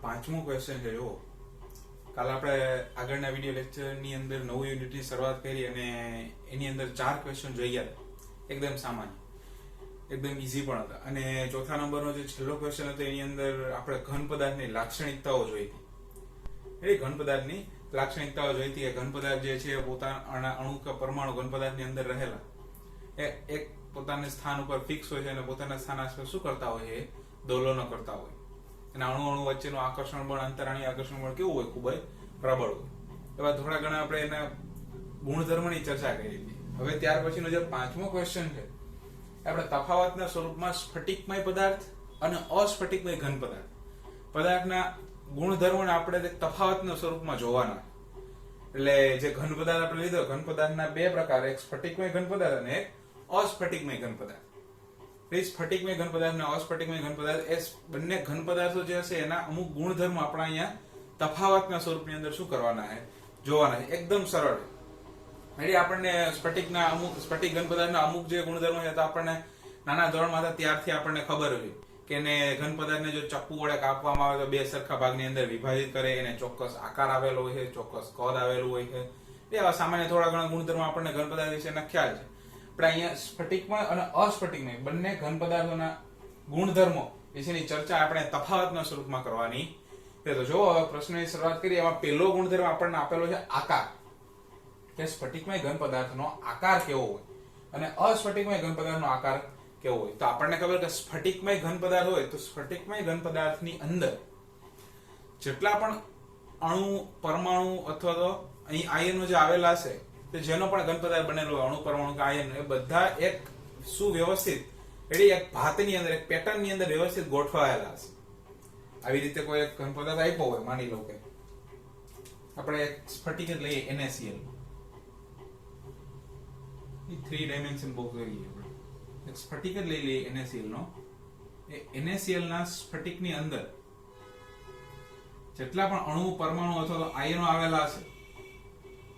પાંચમો ક્વેશ્ચન છે. જો કાલે આપણે આગળના વિડીયો લેક્ચરની અંદર નવું યુનિટની શરૂઆત કરી અને એની અંદર 4 ક્વેશ્ચન જોઈ ગયા હતા. એકદમ સામાન્ય, એકદમ ઈઝી પણ હતા. અને ચોથા નંબરનો જે છેલ્લો ક્વેશ્ચન હતો એની અંદર આપણે ઘન પદાર્થની લાક્ષણિકતાઓ જોઈ હતી. એ ઘન પદાર્થની લાક્ષણિકતાઓ જોઈ હતી કે ઘન પદાર્થ જે છે પોતાના અણુ કે પરમાણુ ઘન પદાર્થની અંદર રહેલા એ એક પોતાના સ્થાન ઉપર ફિક્સ હોય છે અને પોતાના સ્થાન આસપાસ શું કરતા હોય છે? દોલનો કરતા હોય. અને અણુ વચ્ચેનું આકર્ષણ બળ, અંતરાણી આકર્ષણ બળ કેવું હોય? ખૂબ જ પ્રબળ હોય. એવા થોડા ઘણા આપણે એના ગુણધર્મની ચર્ચા કરી હતી. હવે ત્યાર પછીનો જે પાંચમો ક્વેશ્ચન છે આપણે તફાવતના સ્વરૂપમાં સ્ફટિકમય પદાર્થ અને અસ્ફટિકમય ઘન પદાર્થ પદાર્થના ગુણધર્મોને આપણે તફાવતના સ્વરૂપમાં જોવાના. એટલે જે ઘન પદાર્થ આપણે લીધો, ઘન પદાર્થના બે પ્રકાર, એક સ્ફટિકમય ઘન પદાર્થ અને એક અસ્ફટિકમય ઘન પદાર્થ. સ્ફટિકમય ઘન પદાર્થ અને અસ્ફટિકમય ઘન પદાર્થ એ બંને ઘન પદાર્થો જે હશે એના અમુક ગુણધર્મો આપણે અહીંયા તફાવતના સ્વરૂપની અંદર શું કરવાના છે? જોવાના છે. એકદમ સરળ. એટલે આપણને સ્ફટિક ઘન પદાર્થના અમુક જે ગુણધર્મો છે તો આપણને નાના ધોરણમાં હતા ત્યારથી આપણને ખબર હોય કે એને ઘન પદાર્થને જો ચપ્પુ વડે કાપવામાં આવે તો બે સરખા ભાગની અંદર વિભાજિત કરે, એને ચોક્કસ આકાર આવેલો હોય છે, ચોક્કસ કદ આવેલું હોય છે. એવા સામાન્ય થોડા ઘણા ગુણધર્મો આપણને ઘન પદાર્થ વિશેના ખ્યાલ છે. આપણે અહીંયા સ્ફટિકમય અને અસ્ફટિકમય બંને ઘન પદાર્થોના ગુણધર્મો વિશેની ચર્ચા આપણે તફાવતના સ્વરૂપમાં કરવાની છે. તો જો હવે પ્રશ્નની શરૂઆત કરીએ. એમાં પહેલો ગુણધર્મ આપણને આપેલો છે આકાર, કે સ્ફટિકમય ઘન પદાર્થનો આકાર કેવો હોય અને અસ્ફટિકમય ઘન પદાર્થનો આકાર કેવો હોય. તો આપણને ખબર કે સ્ફટિકમય ઘન પદાર્થ હોય તો સ્ફટિકમય ઘન પદાર્થની અંદર જેટલા પણ અણુ, પરમાણુ અથવા તો અહીં આયનો જે આવેલા છે તો જેનો પણ ઘન પદાર્થ બનેલો હોય, અણુ, પરમાણુ કે આયન, એ બધા એક સુવ્યવસ્થિત એટલે એક ભાતની અંદર, એક પેટર્નની અંદર વ્યવસ્થિત ગોઠવાયેલા છે. આવી રીતે કોઈ એક ઘન પદાર્થ આપ્યો હોય, માની લો કે આપણે એક સ્ફટિક જ લઈએ, NaCl, 3 ડાયમેન્શન બોક્સ લઈએ આપણે, એક સ્ફટિક જ લઈ લઈએ NaCl નો. એ NaCl ના સ્ફટિકની અંદર જેટલા પણ અણુ, પરમાણુ અથવા તો આયનો આવેલા છે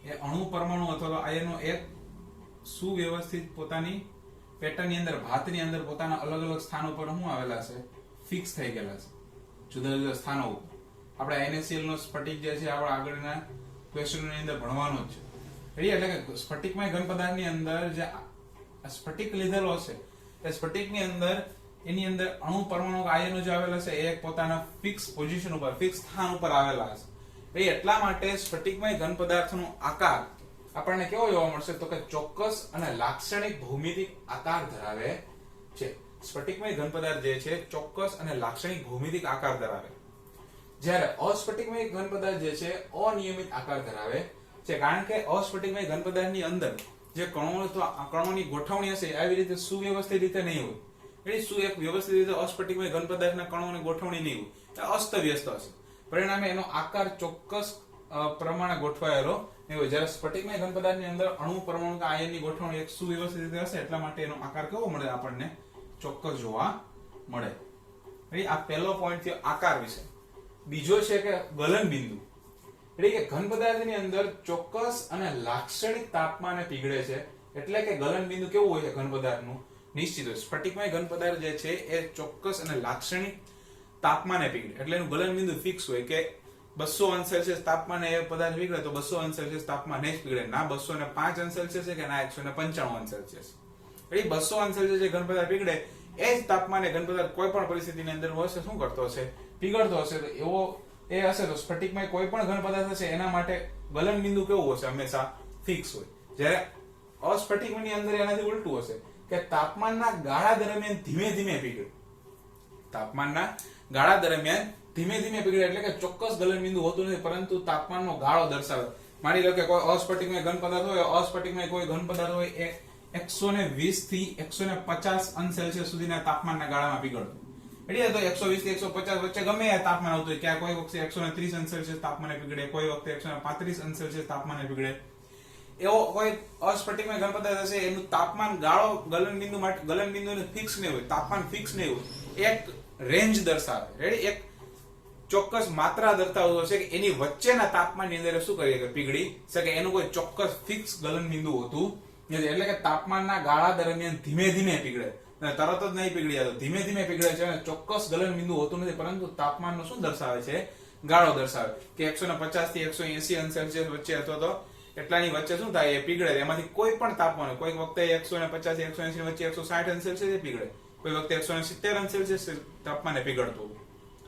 એ અણુ, પરમાણુ અથવા તો આયનો એક સુવ્યવસ્થિત પોતાની પેટર્નની અંદર, ભાતની અંદર પોતાના અલગ અલગ સ્થાનો પર શું આવેલા છે? ફિક્સ થઈ ગયેલા છે, જુદા જુદા સ્થાનો ઉપર. આપણે NaCl નો સ્ફટિક જે છે આપણે આગળના ક્વેશ્ચનની અંદર ભણવાનો જ છે. એટલે કે સ્ફટિકમય ઘન પદાર્થની અંદર જે સ્ફટિક લીધેલો છે એ સ્ફટિકની અંદર એની અંદર અણુ, પરમાણુ, આયનો જે આવેલા છે એ પોતાના ફિક્સ પોઝિશન ઉપર, ફિક્સ સ્થાન ઉપર આવેલા છે. એટલા માટે સ્ફટિકમય ઘન પદાર્થનો આકાર આપણને કેવો જોવા મળશે? તો કે ચોક્કસ અને લાક્ષણિક ભૌમિતિક આકાર ધરાવે છે. સ્ફટિકમય ઘન પદાર્થ જે છે ચોક્કસ અને લાક્ષણિક ભૌમિતિક આકાર ધરાવે, જ્યારે અસ્ફટિકમય ઘન પદાર્થ જે છે અનિયમિત આકાર ધરાવે છે. કારણ કે અસ્ફટિકમય ઘન પદાર્થની અંદર જે કણોની ગોઠવણી હશે આવી રીતે સુવ્યવસ્થિત રીતે નહીં હોય. એટલે એક વ્યવસ્થિત રીતે અસ્ફટિકમય ઘન પદાર્થના કણોની ગોઠવણી નહીં હોય, અસ્તવ્યસ્ત હશે. પરિણામે એનો આકાર ચોક્કસ પ્રમાણે ગોઠવાયેલો નહીં હોય. જ્યારે સ્ફટિકમય ઘન પદાર્થની અંદર અણુ, પરમાણુ કે આયનની ગોઠવણી એક સુવ્યવસ્થિત રીતે હશે, એટલા માટે એનો આકાર કેવો મળે? આપણને ચોક્કસ જોવા મળે. આ પહેલો પોઈન્ટ થયો આકાર વિશે. બીજો છે કે ગલન બિંદુ. એટલે કે ઘન પદાર્થની અંદર ચોક્કસ અને લાક્ષણિક તાપમાને પીગળે છે. એટલે કે ગલન બિંદુ કેવું હોય છે ઘન પદાર્થનું? નિશ્ચિત હોય. સ્ફટિકમય ઘન પદાર્થ જે છે એ ચોક્કસ અને લાક્ષણિક તાપમાને પીગળે. એટલે એનું ગલન બિંદુ ફિક્સ હોય કે 200°C તાપમાને એ પદાર્થ પીગળે તો 200°C તાપમાને જ પીગળે. ના 205°C છે કે ના 195°C. એટલે 200°C જે ઘન પદાર્થ પીગળે એ જ તાપમાને ઘન પદાર્થ કોઈ પણ પરિસ્થિતિની અંદર હશે શું કરતો હશે? પીગળતો હશે. તો એવો એ હશે તો સ્ફટિકમય કોઈ પણ ઘન પદાર્થ હશે એના માટે ગલન બિંદુ કેવું હશે? હંમેશા ફિક્સ હોય. જ્યારે અસ્ફટિકમયની અંદર એનાથી ઉલટું હશે કે તાપમાનના ગાળા દરમિયાન ધીમે ધીમે પીગળે. તાપમાનના ગાળા દરમિયાન ધીમે ધીમે પીગળે એટલે કે ચોક્કસ ગલન બિંદુ હોતું નથી, પરંતુ તાપમાનનો ગાળો દર્શાવે. માની લો કે કોઈ અસ્ફટિકમય ઘન પદાર્થ હોય, અસ્ફટિકમય કોઈ ઘન પદાર્થ હોય એ 120 થી 150°C સુધીના તાપમાનના ગાળામાં પીગળતું. એટલે તો 120 થી 150 વચ્ચે ગમે એ તાપમાન આવતું હોય. ક્યાં કોઈ વખતે 130°C તાપમાને પીગળે, કોઈ વખતે 135°C તાપમાને પીગળે. એવો કોઈ અસ્ફટિકમય ઘન પદાર્થ હશે એનું તાપમાન ગાળો ગલન બિંદુ માટે, ગલન બિંદુનું ફિક્સ નહીં હોય, તાપમાન ફિક્સ નહીં હોય. એક રેન્જ દર્શાવે, રેડી, એક ચોક્કસ માત્રા દર્શાવતો હશે કે એની વચ્ચેના તાપમાનની અંદર શું કરીએ કે પીગળી શકે. એનું કોઈ ચોક્કસ ફિક્સ ગલન બિંદુ હોતું નથી. એટલે કે તાપમાનના ગાળા દરમિયાન ધીમે ધીમે પીગળે. ને તરત જ નહીં પીગળી જતો, ધીમે ધીમે પીગળે છે અને ચોક્કસ ગલન બિંદુ હોતું નથી, પરંતુ તાપમાનનો શું દર્શાવે છે? ગાળો દર્શાવે કે 150 થી 180 અંશ સેલ્સિયસ વચ્ચે અથવા તો એટલાની વચ્ચે શું થાય? એ પીગળે. એમાંથી કોઈ પણ તાપમાન, કોઈક વખતે 150 થી 180 વચ્ચે 160 અંશ સેલ્સિયસ પીગળે, કોઈ વખતે 170 અંશ સેલ્સિયસ તાપમાને પીગળતું.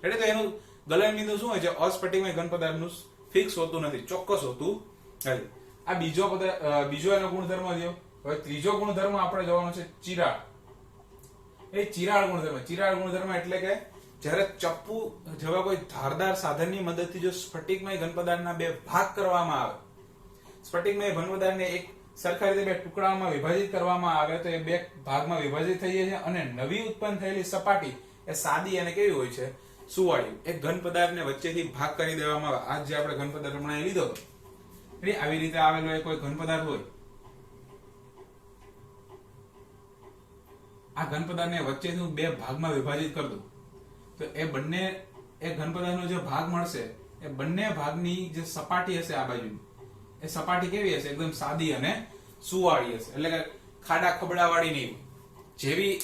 એટલે તો એનું ગલન બિંદુ શું હોય છે? અસ્ફટિકમય ઘન પદાર્થનું ફિક્સ હોતું નથી, ચોક્કસ હોતું નથી. આ બીજો એનો ગુણધર્મ થયો. હવે ત્રીજો ગુણધર્મ આપણે જોવાનો છે ચિરાળ. એ ચિરાળ ગુણધર્મ એટલે કે જ્યારે ચપ્પુ જેવા કોઈ ધારદાર સાધનની મદદથી જો સ્ફટિકમય ઘન પદાર્થના બે ભાગ કરવામાં આવે, સ્ફટિકમય ઘન પદાર્થને એક સરખા રીતે બે ટુકડામાં વિભાજિત કરવામાં આવે તો એ બે ભાગમાં વિભાજિત થઈ જાય છે અને નવી ઉત્પન્ન થયેલી સપાટી એ સાદી અને કેવી હોય છે? સુવાળી. એક ઘન પદાર્થને વચ્ચેથી ભાગ કરી દેવામાં આવે. આ જે આપણે ઘન પદાર્થ હમણાં લીધો હતો, આવી રીતે આવેલો કોઈ ઘન પદાર્થ હોય, આ ઘન પદાર્થને વચ્ચેથી હું બે ભાગમાં વિભાજિત કરી દઉં તો એ ઘન પદાર્થનો જે ભાગ મળશે એ બંને ભાગની જે સપાટી હશે આ બાજુની, એ સપાટી કેવી હશે? એકદમ સાદી અને સુવાળી હશે. એટલે કે ખાડા ખબડા વાળી નહીં. જેવી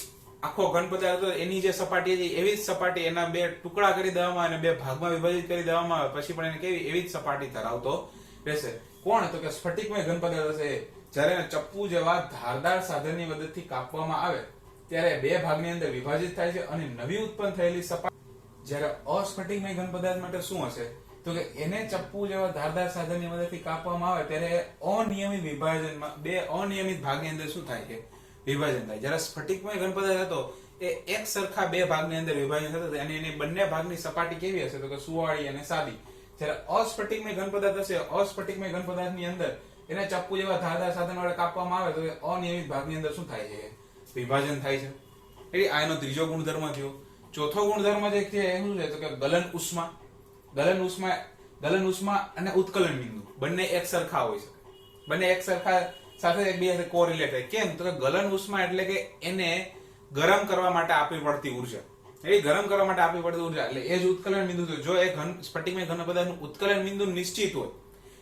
આખો ઘન પદાર્થ હતો એની જે સપાટી હતી એવી જ સપાટી એના બે ટુકડા કરી દેવામાં અને બે ભાગમાં વિભાજિત કરી દેવામાં આવે પછી પણ એને કેવી? એવી જ સપાટી ધરાવતો રહેશે. કોણ? તો કે સ્ફટિકમય ઘન પદાર્થ હશે. જ્યારે ચપ્પુ જેવા ધારદાર સાધનની મદદથી કાપવામાં આવે ત્યારે બે ભાગની અંદર વિભાજિત થાય છે અને નવી ઉત્પન્ન થયેલી સપાટી. જ્યારે અસ્ફટિકમય ઘન પદાર્થ માટે શું હશે? તો કે એને ચપ્પુ જેવા ધારદાર સાધનની મદદથી કાપવામાં આવે ત્યારે અનિયમિત વિભાજનમાં બે અનિયમિત ભાગની અંદર શું થાય છે? વિભાજન થાય. જ્યારે સ્ફટિકમય ઘન પદાર્થ હતો એ એક સરખા બે ભાગની અંદર વિભાજન થતો અને એની બંને ભાગની સપાટી કેવી હશે? તો કે સુવાળી અને સાદી. જ્યારે અસ્ફટિકમય ઘન પદાર્થ હશે, અસ્ફટિકમય ઘન પદાર્થની અંદર એને ચપ્પુ જેવા ધારદાર સાધન વડે કાપવામાં આવે તો એ અનિયમિત ભાગની અંદર શું થાય છે? વિભાજન થાય છે. એટલે આ એનો ત્રીજો ગુણધર્મ થયો. ચોથો ગુણધર્મ જે છે એ શું છે? તો કે ગલન ઉષ્મા. ગલન ઉષ્મા અને ઉત્કલન બિંદુ બંને એક સરખા હોય છે. બંને એક સરખા સાથે એકબીજા કોરિલેટ થાય. કેમ? તો કે ગલન ઉષ્મા એટલે કે એને ગરમ કરવા માટે આપવી પડતી ઉર્જા. એ ગરમ કરવા માટે આપવી પડતી ઉર્જા એટલે એ જ ઉત્કલન બિંદુ થયું. જો એ સ્ફટિકમય ઘન પદાર્થનું ઉત્કલન બિંદુ નિશ્ચિત હોય,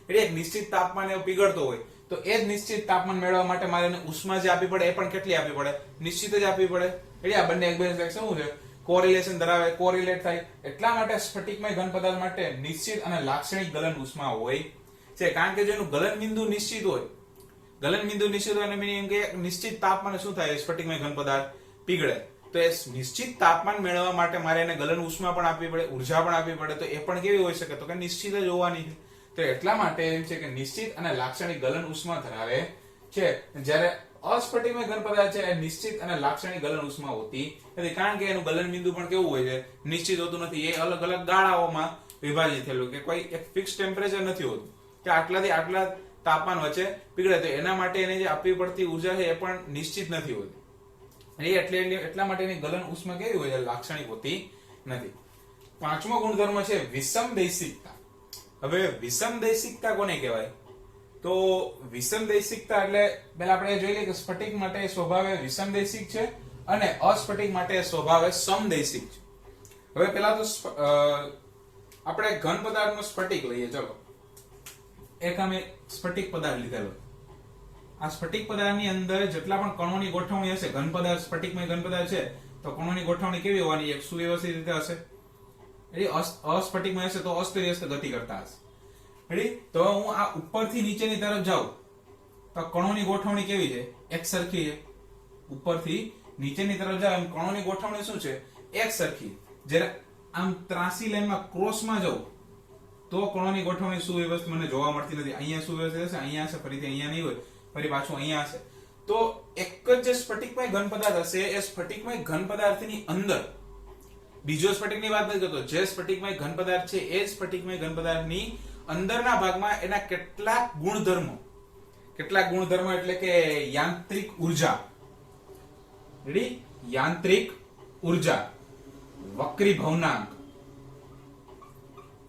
એટલે એક નિશ્ચિત તાપમાને પીગળતો હોય તો એ જ નિશ્ચિત તાપમાન મેળવવા માટે મારે એને ઉષ્મા જે આપવી પડે એ પણ કેટલી આપવી પડે? નિશ્ચિત જ આપવી પડે. એટલે આ બંને એકબીજા શું છે? કોરિલેશન ધરાવે, કોરિલેટ થાય. એટલા માટે સ્ફટિકમય ઘન પદાર્થ માટે નિશ્ચિત અને લાક્ષણિક ગલન ઉષ્મા હોય છે. કારણ કે જો એનું ગલન બિંદુ નિશ્ચિત હોય, અને મીનિંગ કે નિશ્ચિત તાપમાને શું થાય? સ્ફટિકમય ઘન પદાર્થ પીગળે. તો એ નિશ્ચિત તાપમાન મેળવવા માટે મારે એને ગલન ઉષ્મા પણ આપવી પડે, ઉર્જા પણ આપવી પડે. તો એ પણ કેવી હોઈ શકે? તો કે નિશ્ચિત જ હોવાની છે. તો એટલા માટે એમ છે કે નિશ્ચિત અને લાક્ષણિક ગલન ઉષ્મા ધરાવે છે. જ્યારે અસ્ફટિકમય ઘન પદાર્થ છે એ નિશ્ચિત અને લાક્ષણિક ગલન ઉષ્મા હોતી નથી. કારણ કે એનું ગલન બિંદુ પણ કેવું હોય છે? નિશ્ચિત હોતું નથી. એ અલગ અલગ ગાળાઓમાં વિભાજિત થયેલું, કે કોઈ એક ફિક્સ ટેમ્પરેચર નથી હોતું કે આટલાથી આટલા તાપમાન વચ્ચે પીગળે. તો એના માટે એને જે આપવી પડતી ઉર્જા છે એ પણ નિશ્ચિત નથી હોતી. એટલા માટે એની ગલન ઉષ્મા કેવી હોય છે? લાક્ષણિક હોતી નથી. પાંચમો ગુણધર્મ છે વિષમદૈશિકતા. હવે વિષમદૈશિકતા કોને કહેવાય? તો વિષમદૈશિકતા એટલે પહેલા આપણે જોઈ લઈએ કે સ્ફટિક માટે સ્વભાવે વિષમદૈશિક છે અને અસ્ફટિક માટે સ્વભાવે સમદૈશિક છે. હવે પહેલા તો આપણે ઘન પદાર્થનો સ્ફટિક લઈએ. ચલો, એક અમે સ્ફટિક પદાર્થ લીધેલો. આ સ્ફટિક પદાર્થની અંદર જેટલા પણ કણોની ગોઠવણી હશે, ઘન પદાર્થ સ્ફટિકમય ઘન પદાર્થ છે તો કણોની ગોઠવણી કેવી હોવાની? એક સુવ્યવસ્થિત રીતે હશે. અસ્ફટિકમય હશે તો અસ્તવ્યસ્ત ગતિ કરતા હશે. તો હું આ ઉપરથી નીચેની તરફ જાઉં તો કણોની ગોઠવણી કેવી છે? એક સરખી છે. ઉપરથી નીચેની તરફ જાવ એમ કણોની ગોઠવણી શું છે? એક સરખી. જ્યારે આમ ત્રાસી લાઈનમાં ક્રોસમાં જાઉં તો કણોની ગોઠવણી સુવ્યવસ્થિત મને જોવા મળતી નથી. અહીંયા સુવ્યવસ્થિત હશે, અહીંયા હશે, ફરીથી અહીંયા નહીં હોય, ફરી પાછું અહીંયા હશે. તો એક જ જે સ્ફટિકમય ઘન પદાર્થ હશે એ સ્ફટિકમય ઘન પદાર્થની અંદર બીજો સ્ફટિકની વાત નથી કરતો. જે સ્ફટિકમય ઘન પદાર્થ છે એ સ્ફટિકમય ઘન પદાર્થની અંદરના ભાગમાં એના કેટલાક ગુણધર્મો એટલે કે યાંત્રિક ઉર્જા, યાંત્રિક ઉર્જા, વક્રી ભવનાંક,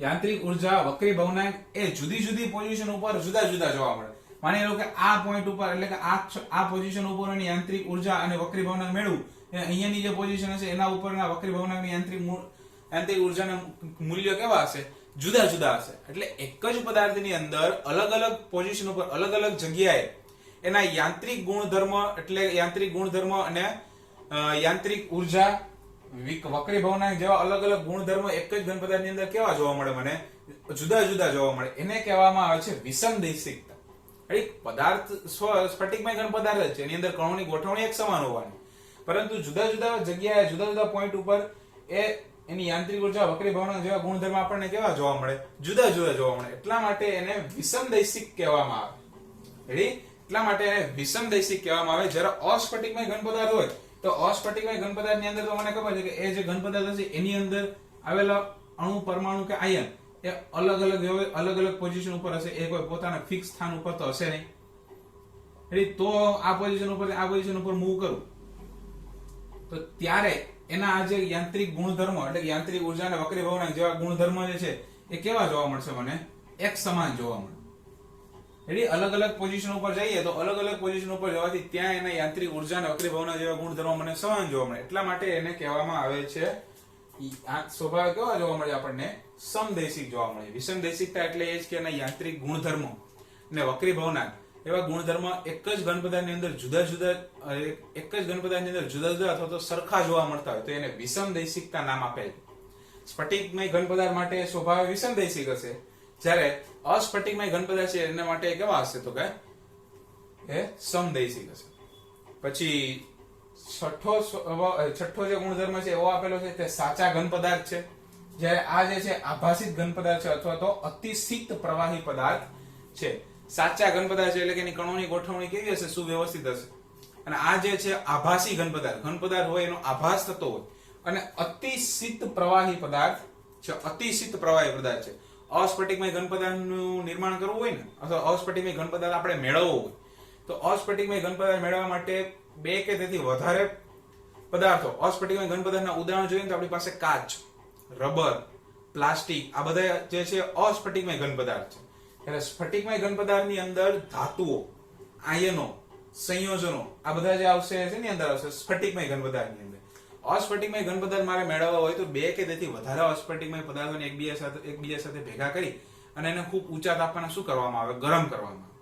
યાંત્રિક ઉર્જા, વક્રી ભવનાંક એ જુદી જુદી પોઝિશન ઉપર જુદા જુદા જોવા મળે. માની લો કે આ પોઈન્ટ ઉપર એટલે કે આ પોઝિશન ઉપર એની યાંત્રિક ઉર્જા અને વક્રી ભવનાંક મેળવું, અહીંયાની જે પોઝિશન હશે એના ઉપરના વક્રી ભવનાંકની યાંત્રિક ઉર્જાના મૂલ્ય કેવા હશે? જુદા જુદા હશે. એટલે એક જ પદાર્થની અંદર અલગ અલગ પોઝિશન ઉપર અલગ અલગ જગ્યાએ એના યાંત્રિક ગુણધર્મ અને યાંત્રિક ઉર્જા, વક્રી ભવનાંક જેવા અલગ અલગ ગુણધર્મો એક જ ઘન પદાર્થની અંદર કેવા જોવા મળે? મને જુદા જુદા જોવા મળે. એને કહેવામાં આવે છે વિષમદૈશિકતા. પદાર્થ સ્ફટિકમય ઘન પદાર્થ જ છે, એની અંદર કણોની ગોઠવણી એક સમાન હોવાની, પરંતુ જુદા જુદા જગ્યાએ જુદા જુદા પોઈન્ટ ઉપર એની યાંત્રિક ઉર્જા, વક્રી ભવનાંક જેવા ગુણધર્મ આપણને કેવા જોવા મળે? જુદા જુદા જોવા મળે. એટલા માટે એને વિષમદૈશિક કહેવામાં આવે. એટલા માટે એને વિષમદૈશિક કહેવામાં આવે. જ્યારે અસ્ફટિકમય ઘન પદાર્થ હોય તો અસ્ફટિકમય ઘન પદાર્થની અંદર તો મને ખબર છે કે એ જે ઘન પદાર્થ હશે એની અંદર આવેલા અણુ, પરમાણુ કે આયન એ અલગ અલગ પોઝિશન ઉપર હશે. એ કોઈ પોતાના ફિક્સ સ્થાન ઉપર તો હશે નહીં. તો આ પોઝિશન ઉપર આ પોઝિશન ઉપર મૂવ કરું તો ત્યારે એના આ જે યાંત્રિક ગુણધર્મો એટલે કે યાંત્રિક ઉર્જા અને વક્રી ભવનાંક જેવા ગુણધર્મો જે છે એ કેવા જોવા મળશે? મને એક સમાન જોવા મળે. અલગ અલગ પોઝિશન ઉપર જઈએ તો અલગ અલગ પોઝિશન ઉપર જવાથી ત્યાં એના યાંત્રિક ઉર્જા અને વક્રી ભવનાંક જેવા ગુણધર્મો મને સમાન જોવા મળે. એટલા માટે એને કહેવામાં આવે છે આ સ્વભાવ કેવા જોવા મળે? આપણને સમદૈશિક જોવા મળે. વિષમદૈશિકતા એટલે એ જ કે એના યાંત્રિક ગુણધર્મો અને વક્રી ભવનાંક એવા ગુણધર્મો એક જ ઘન પદાર્થની અંદર જુદા જુદા અથવા તો સરખા જોવા મળતા હોય તો એને વિષમદૈશિકતા નામ આપેલ. સ્ફટિકમય ઘન પદાર્થ માટે સ્વભાવ વિષમદૈશિક હશે, જ્યારે અસ્ફટિકમય ઘન પદાર્થ છે એના માટે કેવા હશે? તો કે એ સમદૈશિક હશે. પછી છઠ્ઠો જે ગુણધર્મ છે એવો આપેલો છે તે સાચા ઘન પદાર્થ છે. જ્યારે આ જે છે આભાસિત ઘન પદાર્થ છે અથવા તો અતિશીત પ્રવાહી પદાર્થ છે. સાચા ઘન પદાર્થ છે એટલે કે એની કણોની ગોઠવણી કેવી હશે? સુવ્યવસ્થિત હશે. અને આ જે છે આભાસી ઘન પદાર્થ હોય એનો આભાસ થતો હોય. અને અતિશીત પ્રવાહી પદાર્થ છે. અતિશીત પ્રવાહી પદાર્થ છે. અસ્ફટિકમય ઘન પદાર્થનું નિર્માણ કરવું હોય ને અથવા અસ્ફટિકમય ઘન પદાર્થ આપણે મેળવવો હોય તો અસ્ફટિકમય ઘન પદાર્થ મેળવવા માટે બે કે તેથી વધારે પદાર્થો અસ્ફટિકમય ઘન પદાર્થના ઉદાહરણ જોઈએ તો આપણી પાસે કાચ, રબર, પ્લાસ્ટિક આ બધા જે છે અસ્ફટિકમય ઘન પદાર્થ છે. ત્યારે સ્ફટિકમય ઘન પદાર્થની અંદર ધાતુઓ, આયનો, સંયોજનો આ બધા જે આવશે એની અંદર આવશે સ્ફટિકમય ઘન પદાર્થની અંદર. અસ્ફટિકમય ઘન પદાર્થ મારે મેળવવા હોય તો બે કે તેથી વધારે અસ્ફટિકમય પદાર્થોને એકબીજા સાથે ભેગા કરી અને એને ખૂબ ઊંચા તાપમાને શું કરવામાં આવે? ગરમ કરવામાં આવે.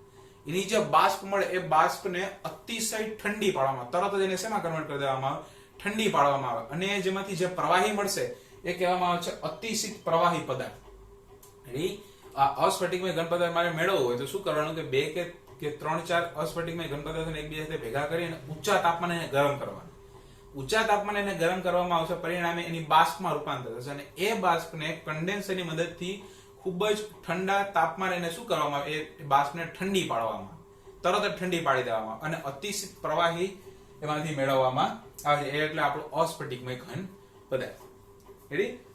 એની જે બાષ્પ મળે એ બાષ્પને અતિશય ઠંડી પાડવામાં, તરત જ એને શેમાં કન્વર્ટ કરી દેવામાં આવે? ઠંડી પાડવામાં આવે. અને જેમાંથી જે પ્રવાહી મળશે એ કહેવામાં આવે છે અતિશીત પ્રવાહી પદાર્થ. આ અસ્ફટિકમય ઘન પદાર્થ મારે મેળવવો હોય તો શું કરવાનું કે બે કે 3-4 અસ્ફટિકમય ઘન પદાર્થોને એકબીજા સાથે ભેગા કરી અને ઊંચા તાપમાને એને ગરમ કરવાનું. ઊંચા તાપમાને એને ગરમ કરવામાં આવશે, પરિણામે એની બાષ્પમાં રૂપાંતર થશે અને એ બાષ્પને કન્ડેન્સરની મદદથી ખૂબ જ ઠંડા તાપમાને એને શું કરવામાં આવે? એ બાષ્પને ઠંડી પાડવામાં, તરત જ ઠંડી પાડી દેવામાં અને અતિશીત પ્રવાહી એમાંથી મેળવવામાં આવે છે. એટલે આપણું અસ્ફટિકમય ઘન પદાર્થ.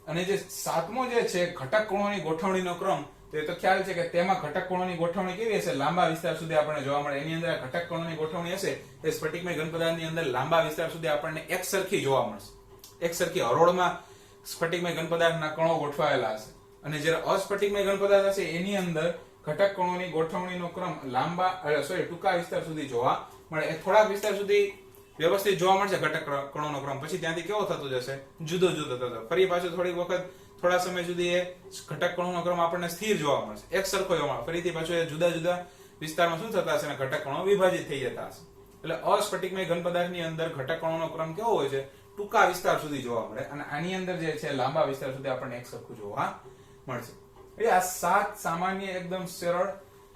અને જે સાતમો જે છે ઘટક કણોની ગોઠવણીનો ક્રમ, તો એ તો ખ્યાલ છે કે તેમાં ઘટક કણોની ગોઠવણી કેવી હશે? લાંબા વિસ્તાર સુધી આપણને જોવા મળે. એની અંદર ઘટક કણોની ગોઠવણી હશે એ સ્ફટિકમય ઘન પદાર્થની અંદર લાંબા વિસ્તાર સુધી આપણને એક સરખી જોવા મળશે. એક સરખી હરોળમાં સ્ફટિકમય ઘન પદાર્થના કણો ગોઠવાયેલા હશે. અને જ્યારે અસ્ફટિકમય ઘન પદાર્થ હશે એની અંદર ઘટક કણોની ગોઠવણીનો ક્રમ ટૂંકા વિસ્તાર સુધી જોવા મળે. એ થોડાક વિસ્તાર સુધી વ્યવસ્થિત જોવા મળશે ઘટક કણોનો ક્રમ, પછી ત્યાંથી કેવો થતો જશે? જુદો જુદો થતો. ફરી પાછો થોડા સમય સુધી એ ઘટક કણોનો ક્રમ આપણને સ્થિર જોવા મળશે, એક સરખો જોવા મળે. ફરીથી પાછો એ જુદા જુદા વિસ્તારમાં શું થતા હશે? ઘટક કણો વિભાજિત થઈ જતા હશે. એટલે અસ્ફટિકમય ઘન પદાર્થની અંદર ઘટક કણોનો ક્રમ કેવો હોય છે? ટૂંકા વિસ્તાર સુધી જોવા મળે અને આની અંદર જે છે લાંબા વિસ્તાર સુધી આપણને એક સરખું જોવા મળશે. આ 7 સામાન્ય એકદમ સરળ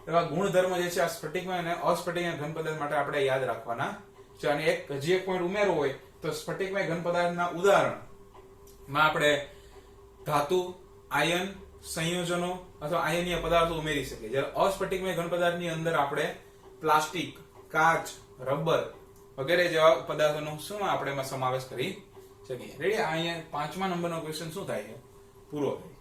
એવા ગુણધર્મ જે છે આ સ્ફટિકમય અને અસ્ફટિકમય ઘન પદાર્થ માટે આપણે યાદ રાખવાના છે. અને હજી એક પોઈન્ટ ઉમેરવો હોય તો સ્ફટિકમય ઘન પદાર્થના ઉદાહરણમાં આપણે ધાતુ, આયન, સંયોજનો અથવા આયનીય પદાર્થો ઉમેરી શકીએ. જ્યારે અસ્ફટિકમય ઘન પદાર્થની અંદર આપણે પ્લાસ્ટિક, કાચ, રબર વગેરે જેવા પદાર્થોનો શું આપણે એમાં સમાવેશ કરી શકીએ. રેડી? અહીંયા 5મા નંબરનો ક્વેશ્ચન શું થાય છે? પૂરો થાય.